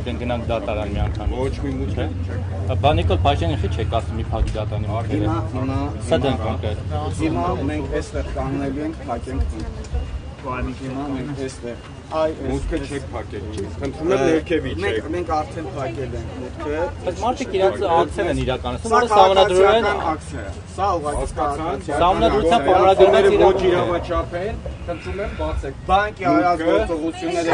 Գնանք դատարան մի անգամ։ Ոչ մի մուտք չեք։ Բա Նիկոլ Փաշինյանը չի ասում մի փակի դատարանի մուտքը։ Սա դեն կոնկրետ։ Հիմա մենք այստեղ կանգնելու ենք, փակենք մուտքը։ Հիմա մենք այստեղ մուտքը չեք փակել։ Խնդրում եմ ներքևի չեք։ Մենք արդեն փակել ենք մուտքը։ Բայց մարդիկ իրաց ակցիան են իրականացնում, որը սահմանադրորեն ակցիա է։ Սա ուղղակի կարգացիա։ Սահմանադրությամբ պայմանագրված ոչ իրավաչափ են, խնդրում եմ բացեք։ Բանկի արած գործողությունները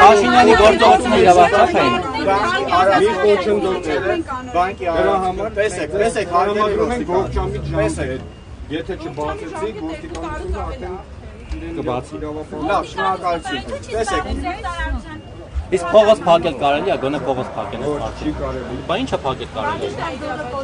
Փաշինյանի գործողությունները իրավաչափ են։ Բանկի արած գործողությունները բանկի արած համար տեսեք, համադրում են ողջամիտ ժամկետ։ Եթե չբացեցի, ոստիկանությունը արդեն կբացի։ Լավ, շնորհակալություն։ Տեսեք։ Իսկ փողոց փակել կարելի է, գոնե փողոց փակեն այս մարդը։ Չի կարելի։ Բա ինչա փակել կարելի է։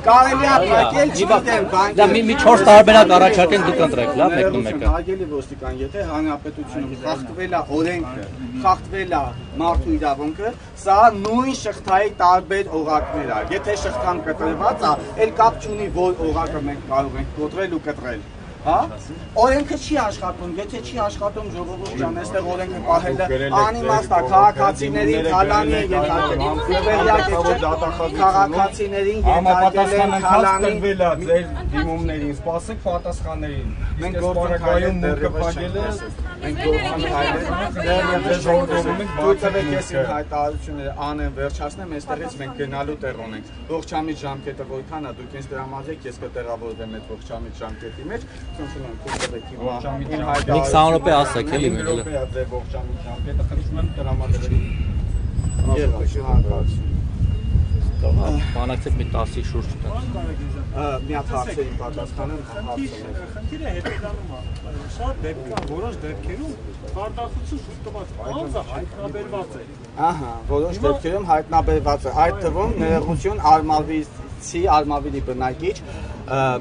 Կարելի է փակել, չգիտեմ, բանկի։ Դա մի 4 տարբերակ առաջարկեն դուք ընտրեք, լավ, մեկը։ Հարգելի ոստիկան, եթե հանրապետությունը խախտվել է օրենքը, խախտվել է մարդու իրավունքը, սա նույն շղթայի տարբեր օղակներ է։ Եթե շղթան կտրված է, էլ կապ չունի, որ օղակը մենք կարող ենք կոտրել ու կտրել։ Հա? Օրենքը չի աշխատում, եթե չի աշխատում ժողովուրդ ջան, այստեղ օրենքը պահելը անիմաստ է, քաղաքացիներին թալանի են եկել, քաղաքացիներին եկել են թալանի ձեր դիմումներին, սպասեք պատասխաններին։ Մենք գործընկայում մուտքը փակել է, մենք գործընկայում ենք, դուք ես իմ հայտարարությունները անեն վերջացնեմ, այստեղից մենք գնալու տեղ ունենք։ Ողջամիտ ժամկետը որքան է, դուք ինձ տրամադրեք, ես կտեղավորվեմ այդ ողջամիտ ժամկետի մեջ։ Խնդրում եմ դուք Մի 20 րոպե ասեք, էլի մեր։ Ողջամիտ ժամկետը խնդրում եմ տրամադրել։ Եվ շնորհակալություն։ Բանակցեք մի 10-ի շուրջ տենց։ Մի հատ հարցերին պատասխանեմ, հարցը։ Խնդիրը հետևանում է, շատ դեպքեր, որոշ դեպքերում խարդախություն շուտված անձը հայտնաբերված է։ Ահա, որոշ դեպքերում հայտնաբերված է։ Այդ թվում ներողություն Արմավիրի բնակիչ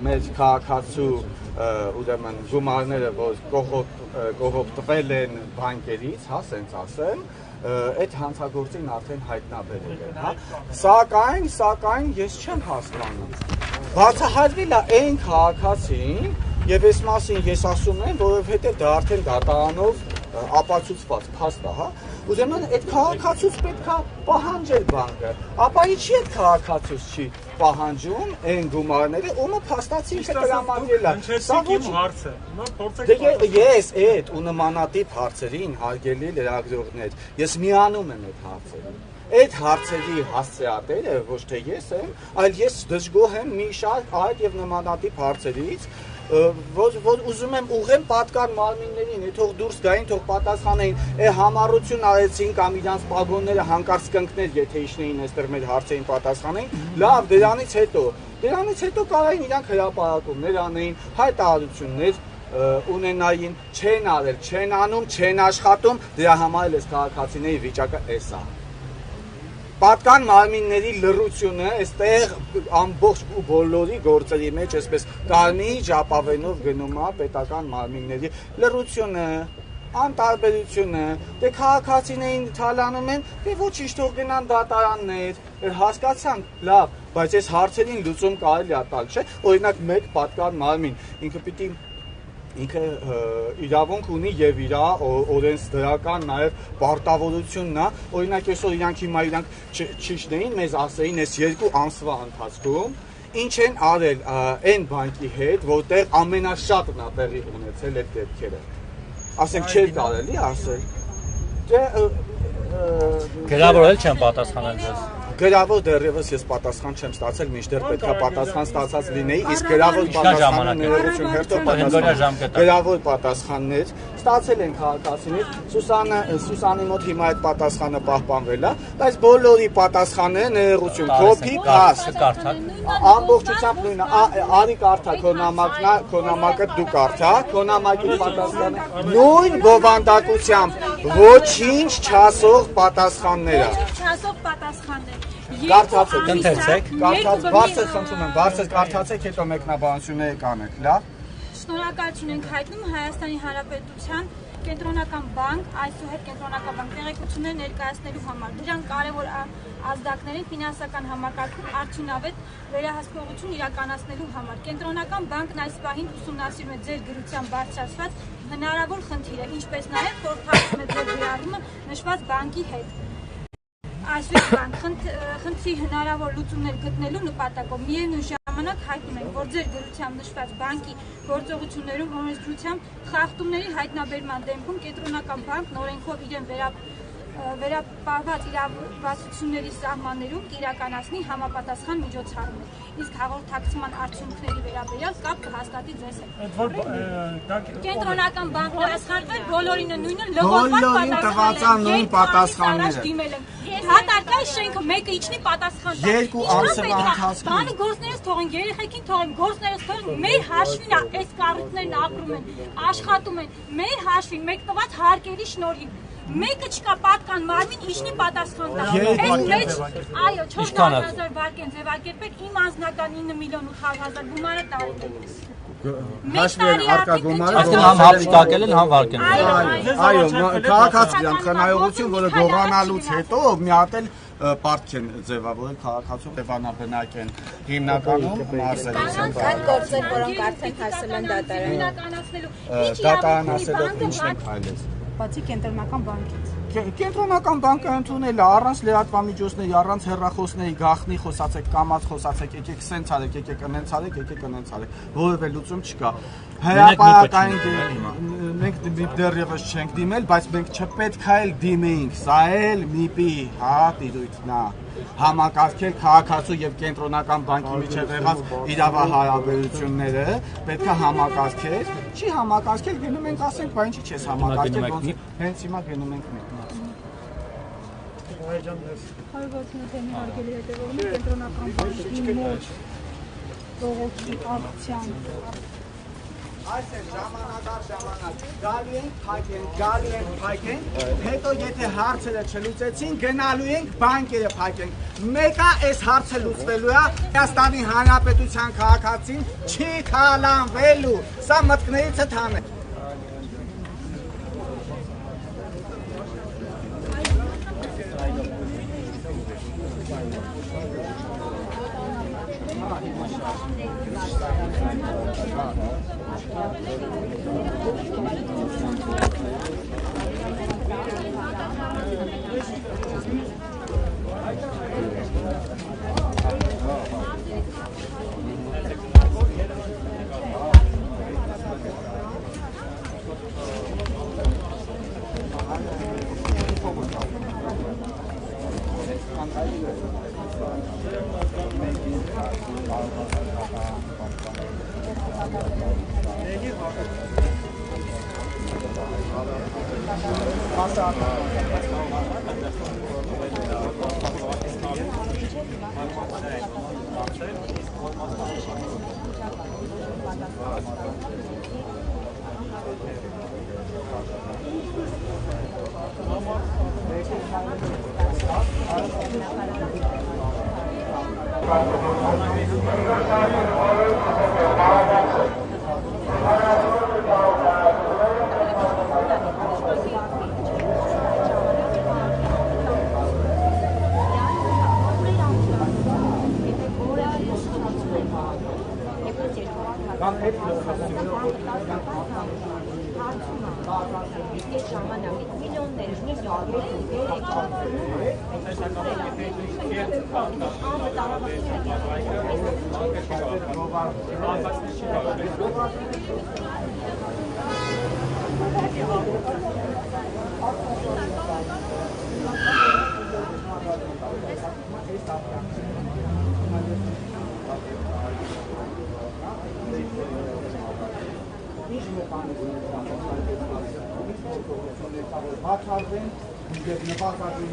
մեր քաղաքացու ուրեմն գումարները, որ կողոպտվել են բանկերից, հա, սենց ասեմ, այդ հանցագործին արդեն հայտնաբերել են, հա։ Սակայն ես չեմ հասկանում։ Բացահայտվել է այն քաղաքացին, եւ այս մասին ես ասում եմ, որովհետեւ դա արդեն դատարանով ապացուցված փաստ է, հա։ Ուրեմն այդ քաղաքացուց պետք է պահանջել բանկը, ապա ինչի՞ այդ քաղաքացուց չի պահանջում այն գումարները, ումը փաստացի ինքը տրամադրել է։ Սա ոչ հարց է։ Նա փորձեք։ Դե ես այդ ու նմանատիպ հարցերին, հարգելի լրագրողներ, ես միանում եմ այդ հարցերին։ Այդ հարցերի հասցեատերը ոչ թե ես եմ, այլ ես դժգոհ եմ մի շարք այդ եւ նմանատիպ հարցերից, որ ուզում եմ ուղղեմ պատկան մարմիններին, թող դուրս գային, թող պատասխանեին, համառություն արեցին կամ իրանց պագոնները հանկարծ կընկներ, եթե իջնեին այստեղ մեր հարցերին պատասխանեին, լավ, դրանից հետո կարային իրանք հրապարակումներ անեին, հայտարարություններ ունենային, չեն արել, չեն անում, չեն աշխատում, դրա համար էլ այս քաղաքացիների վիճակը էս է։ Պատկան մարմինների լռությունը այստեղ ամբողջ բոլորի գործերի մեջ այսպես կարմիր ժապավենով գնում է պետական մարմինների լռությունը, անտարբերությունը, դե քաղաքացիներին թալանում են, դե ոչինչ թող գնան դատարաններ, հասկացանք, լավ, բայց այս հարցերին լուծում կարելի է տալ, չէ՞, օրինակ մեկ պատկան մարմին, ինքը իրավունք ունի եւ իր օրենսդրական նաեւ պարտավորությունն է, օրինակ այսօր իրանք չիջնեին, մեզ ասեին այս 2 ամսվա ընթացքում ինչ են արել այն բանկի հետ, որտեղ ամենաշատն է տեղի ունեցել այդ դեպքերը։ Ասենք չէր կարելի ասել։ Գրավորել չեմ պատասխանել ձեզ։ Գրավոր դեռևս ես պատասխան չեմ ստացել, մինչդեռ պետքա պատասխան ստացած լինեի, իսկ գրավոր պատասխանը ներողություն հերթով պատասխան։ Գրավոր պատասխաններ ստացել են քաղաքացիներ, Սուսանի մոտ հիմա այդ պատասխանը պահպանվել է, բայց բոլորի պատասխանը ներողություն, կոպի փաս։ Ամբողջությամբ նույնը, արի կարդա քո նամակը դու կարդա, քո նամակի պատասխանը նույն բովանդակությամբ ոչինչ չասող պատասխաններ է։ Չասող պատասխաններ։ Կարդացեք, բարձր խնդրում եմ, բարձր կարդացեք, հետո մեկնաբանությունները կանեք, լավ։ Շնորհակալություն ենք հայտնում Հայաստանի Հանրապետության Կենտրոնական բանկ, այսուհետ Կենտրոնական բանկ տեղեկություններ ներկայացնելու համար։ Դրանք կարևոր ազդակներին ֆինանսական համակարգում արդյունավետ վերահսկողություն իրականացնելու համար։ Կենտրոնական բանկն այս պահին ուսումնասիրում է ձեր գրությամբ բարձրացված հնարավոր խնդիրը, ինչպես նաև խորհրդակցում է ձեր գրառումը նշված բանկի հետ։ այսօր բան խնդրի հնարավոր լուծումներ գտնելու նպատակով միևնույն ժամանակ հայտնում ենք, որ ձեր գրությամբ նշված բանկի գործողություններում օրենսդրությամբ խախտումների հայտնաբերման դեպքում կենտրոնական բանկն օրենքով իրեն վերապահված իրավասությունների սահմաններում կիրականացնի համապատասխան միջոցառումներ։ Իսկ հաղորդակցման արդյունքների վերաբերյալ կապ կհաստատի ձեզ հետ։ Կենտրոնական բանկն պատասխանվել բոլորինը նույնը լողոքված պատասխաններ։ Հատարկայ շենքը մեկը իջնի պատասխան տա։ Երկու ամսվա ընթացքում բանը գործներս թողին, երեխեքին թողին, գործներս թողին, մեր հաշվին է այս կառույցներն ապրում են, աշխատում են, մեր հաշվին մեկ տված հարկերի շնորհիվ։ Մեկը չկա պատկան մարմին իջնի պատասխան տա։ Այս մեջ, այո, 4000 վարկ են ձևակերպել, իմ անձնական 9 միլիոն 800 000 գումարը տարի։ Հաշվի են արկա գումարը, Այսինքն համ հապշտակել են, համ վարկել են։ այո, քաղաքացիական խնայողություն, որը գողանալուց հետո մի հատ էլ պարտք են ձևավորել քաղաքացու ձևանաբնակ են հիմնականում մարզերից Կան գործեր, որոնք արդեն հասել են դատարան։ դատարանացել են ինչն են քայլել Բացի կենտրոնական բանկից։ Կենտրոնական բանկը ընդունել է առանց լրատվամիջոցների, առանց հեռախոսների, գաղտնի խոսացեք, կամած խոսացեք, եկեք սենց արեք, եկեք ընենց արեք, եկեք ընենց արեք, որևէ լուծում չկա։ Հրապարակային մենք դեռևս չենք դիմել, բայց մենք չպետք է դիմեինք, սա էլ ՄԻՊ-ի տիրույթն է, համակարգել քաղաքացու եւ կենտրոնական բանկի միջեւ եղած իրավահարաբերությունները, պետք է համակարգել, չի համակարգել, գնում ենք ասենք, բա ինչի՞ չես համակարգել, ոնց հենց հիմա գնում ենք մենք։ Հարվածնաթեմի հարգելի հետևողներ կենտրոնական բանկի մոտ բողոքի ակցիան Այս է ժամանակ, գալի ենք փակենք, հետո եթե հարցերը չլուծեցին, գնալու ենք բանկերը փակենք։ Մեկը այս հարցը լուծվելու է, Հայաստանի Հանրապետության քաղաքացին չի թալանվելու։ Սա մտքներից է թանել։ Բացառվեն, նպատակին